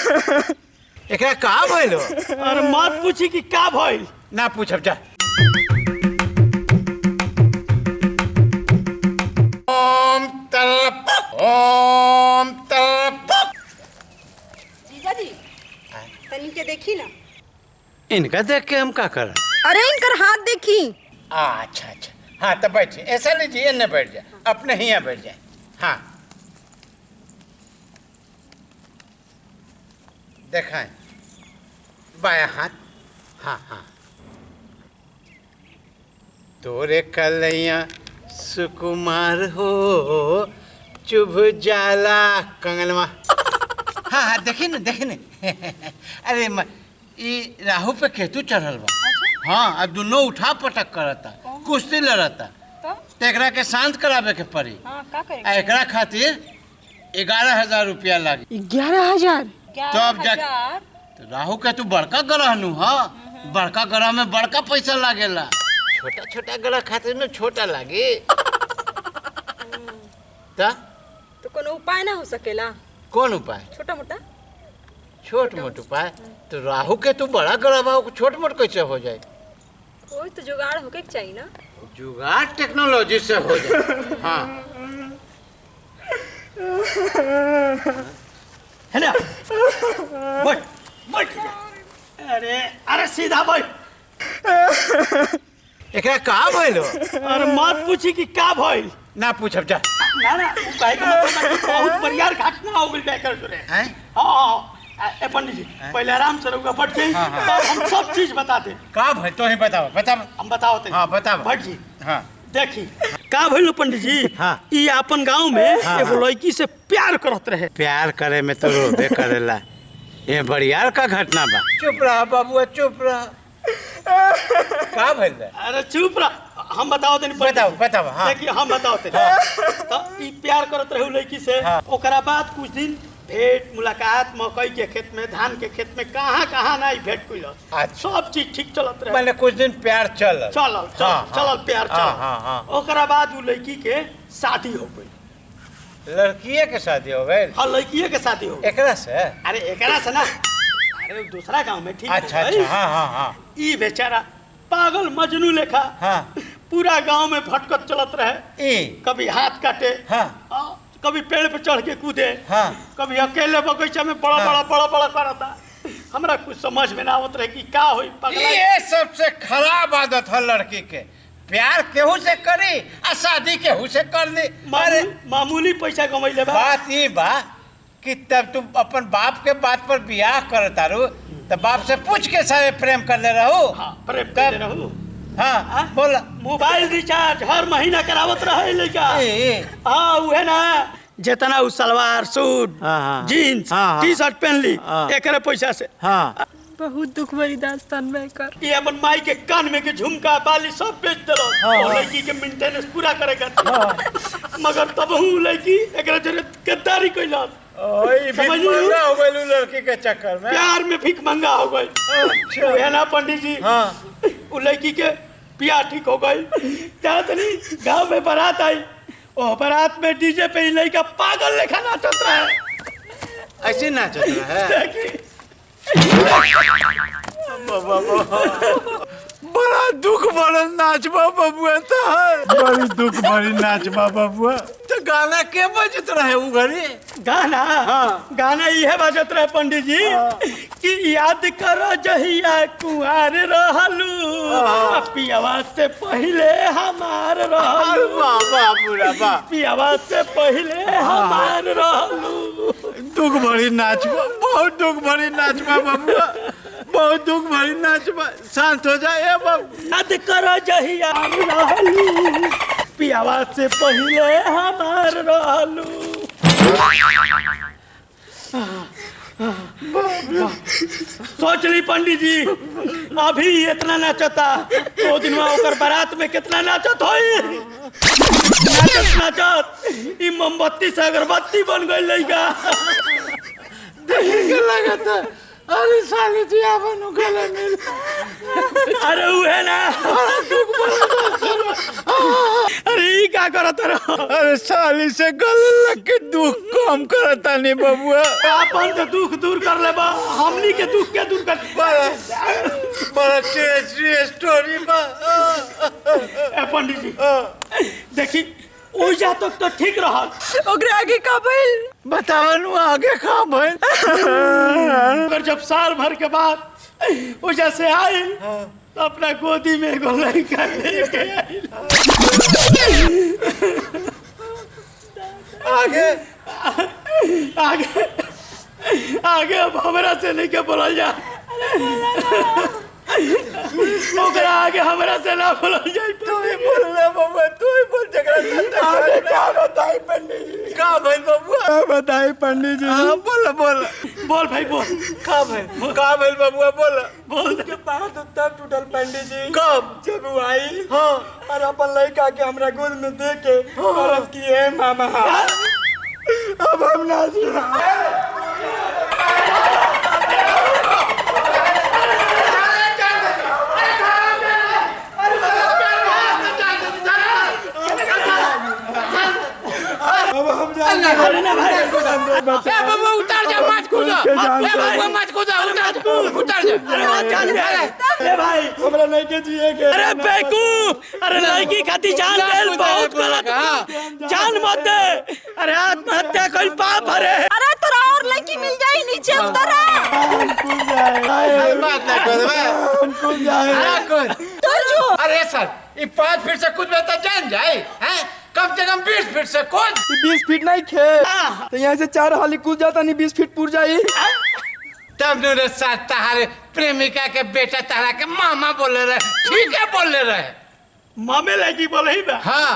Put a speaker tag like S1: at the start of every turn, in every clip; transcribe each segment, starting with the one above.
S1: एकरा का भइलो?
S2: अरे मत पूछी कि का भइल।
S1: ना पूछब जा। ओम तरप।
S3: जीजा जी तनी के देखी ना।
S1: इनका देख के हम का कर?
S3: अरे इनकर हाथ देखी।
S1: अच्छा अच्छा, हाँ तो बैठिए। ऐसा लीजिए, न बैठ जाए, अपने ही यहाँ बैठ जाए। हाँ देखाएं बायां हाथ। हाँ हाँ, तोरे कलैया सुकुमार हो चुभ जाला कंगनवा। हाँ हाँ देखी न देखी न। अरे ई राहु पे केतु चढ़ल बा। हाँ, आ दोनों उठा पटक करता, कुश्ती लड़ता। तो एकरा के शांत करावे के पड़ी।
S3: का
S1: आ एकरा खातिर 11,000 रुपया लागी।
S3: 11,000?
S1: तब जा तो राहु के तू बड़का ग्रह नु। हाँ, बड़का ग्रह में बड़का पैसा लागेला। छोटा छोटा ग्रह खातिर में छोटा लागे।
S3: तो कोनो उपाय ना हो सकेला?
S1: कौन उपाय?
S3: छोटा मोटा
S1: छोट मोट उपाय? तो राहु के तू बड़ा ग्रह बा, छोट मोट कैसे हो जाए?
S3: कोई तो जुगाड़ होके चाहिए ना।
S1: जुगाड़ टेक्नोलॉजी से हो जाए। हाँ
S2: है ना? बैठ बैठ। अरे अरे सीधा बैठ।
S1: एकरा का भइलो?
S2: अरे मत पूछी कि का भइल।
S1: ना पूछब जा।
S2: ना ना कहे के मतलब बहुत बढ़िया घटना हो गई बेकर तोरे।
S1: हैं?
S2: हाँ ए पंडित जी पहले आराम से रहुआ बैठ जाइए। तब हम सब चीज बताते।
S1: का भाई तो ही बताओ बताओ।
S2: हम बताओ ते।
S1: हाँ बताओ।
S2: बैठ जी।
S1: हाँ
S2: देखी का भइल पंडित जी।
S1: हाँ।
S2: ई अपन गांव में एगो लड़की से प्यार करत रहे।
S1: प्यार करे में तो रोबे करेला। ये बढ़िया का घटना बा। चुप रहा बाबुआ, चुप रहा। का भइल?
S2: अरे चुप रह, हम बताओ तनी।
S1: बताओ बताओ। हाँ
S2: देखिए हम बताओ तनी। तो ई प्यार करत रहे लड़की से। ओकरा बाद कुछ दिन भेंट मुलाकात, मकई के खेत में, धान के खेत में, कहाँ कहाँ ना भेंट कुल। सब चीज ठीक चलत रहे।
S1: मैंने कुछ दिन प्यार चलल
S2: चलल प्यार चलल। ओकरा बाद वो लड़की के शादी हो गई।
S1: लड़किए के शादी हो गई?
S2: हाँ लड़किए के शादी हो गई।
S1: एकरा से?
S2: अरे एकरा से ना, अरे दूसरा गांव में। ठीक
S1: अच्छा अच्छा। हाँ हाँ हाँ।
S2: ई बेचारा पागल मजनू लेखा पूरा गांव में भटकत चलत रहे। कभी हाथ काटे, कभी पेड़ पे चढ़ के कूदे, कभी अकेले बगीचा में बड़ा बड़ा करता। हमरा कुछ समझ में ना आवत रहे कि का होई। पगला
S1: ये सबसे खराब आदत है लड़की के। प्यार केहू से करी आ शादी केहू से कर ली।
S2: मामूली पैसा कमैले बा।
S1: बात ये बा कि तब तुम अपन बाप के बात पर बियाह करता रू तो बाप से पूछ के सारे प्रेम कर ले रहू।
S2: प्रेम कर ले रहू।
S1: हाँ बोला।
S2: मोबाइल रिचार्ज हर महीना करावत रहे लड़का। हाँ उहे ना, जितना उ सलवार सूट जीन्स टी शर्ट पहन ली एकरे पैसा से।
S3: बहुत दुख भरी दास्तान में कर।
S2: ये अपन माई के कान में के झुमका बाली सब बेच देलो। लड़की के मेंटेनेंस पूरा करेगा। मगर तब हूँ लड़की एकरा जरूरत गद्दारी कइलस।
S1: समझ महंगा हो गई लड़की के चक्कर में।
S2: प्यार में भीख मंगा हो गई। है ना पंडित जी? वो लड़की के पिया ठीक हो गई। क्या तनी गांव में बारात आई, ओ बारात में डीजे पे लड़का पागल लेखा नाचत रहा।
S1: ऐसे नाचत रहा। बड़ा दुख भरा नाचबा बबुआ तो है। बड़ी दुख भरी नाचबा बबुआ। तो गाना के बजत रहे उ घरे?
S2: गाना? गाना ये बजत रहे पंडित जी कि याद करो जहिया कुंवार रहलू, पियावा से पहले हमार रहलू।
S1: बाबा
S2: पियावा से पहले हमार रहलू।
S1: दुख भरी नाचबा, बहुत दुख भरी नाचबा बबुआ, बहुत दुख भरी नाचबा। शांत हो जाए बाबू।
S2: याद करो जहिया रहलू, पियावा से पहले हमार रहलू। सोच ली पंडित जी, अभी इतना नाचता तो दिन ओकर बारात में कितना नाचत होई। नाचत ई मोमबत्ती से अगरबत्ती बन गई लड़का।
S1: देख के लगता अरे साली जी आपन गले मिल।
S2: अरे वो है ना,
S1: दुख भरा
S2: अरे ई का करत रहो?
S1: अरे साली से गले लग के दुख कम करता नहीं बबुआ।
S2: आपन तो दुख दूर कर ले बा, हमनी के दुख के दूर कर।
S1: बड़ा टेस्टी स्टोरी बा।
S2: ए पंडित जी देखी ओइजा तक तो ठीक रहल,
S3: ओकरे आगे का भइल?
S1: बतावन आगे का भइल?
S2: अगर जब साल भर के बाद ओइजा से आई तो अपना गोदी में एगो लड़का लेके आई।
S1: आगे
S2: आगे आगे अब हमरा से नहीं के बोलल जा, ओकरा आगे हमरा से ना बोलल जाई।
S1: तू ही बोल ले बबुआ, तू ही बोल जगह
S2: आगे का बताई पंडित जी?
S1: का भइल बबुआ?
S2: बताई पंडित जी।
S1: हाँ बोल बोल
S2: बोल भाई बोल।
S1: का भइल बबुआ बोल।
S2: बोल
S4: के पाँव तो तब टूटल पंडित जी
S1: कब?
S4: जब वो आई
S1: हाँ
S4: और अपन लड़का के हमरा गोद में दे के परस की है मामा अब हम ना अब हम जाएंगे।
S2: अरे ना भाई
S1: बबुआ उतार जा, मत कूदो। बबुआ मत कूदो, उतार जा।
S2: अरे मत जान दे। ए भाई
S4: हमरा लड़के जिए के
S2: अरे बेवकूफ, अरे लड़की खाती जान दे बहुत गलत, जान मत दे। अरे आत्महत्या कोई पाप है।
S3: अरे तोरा और लड़की मिल जाई, नीचे उतर आ।
S1: अरे बात ना करो ना कौन।
S3: तो जो
S1: अरे सर ये 5 फीट से कूद तो जान जाए हैं, कम से कम 20 फीट से कूद।
S4: 20 फीट नहीं खे तो यहाँ से 4 हाली कूद जाता नहीं 20 फीट पूर जाई।
S1: तब नुरे साथ तहारे प्रेमिका के बेटा तहरा के मामा बोले रहे, ठीक है बोले रहे।
S2: मामे लड़की बोले ही बा।
S1: हाँ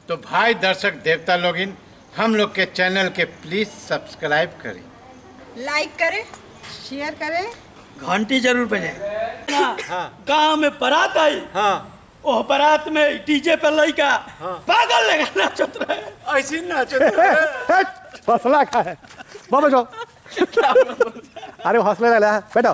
S1: तो भाई दर्शक देवता लोगिन, हम लोग के चैनल के प्लीज सब्सक्राइब करें,
S3: लाइक करे, शेयर करे,
S2: घंटी जरूर बजाए। गाँव में बारात आई,
S1: हाँ
S2: ओह बारात में डीजे पे लड़का पागल लगा नाचत रहे।
S1: ऐसी नाचो।
S5: हौसला का है बाबा जो अरे हौसला बैठो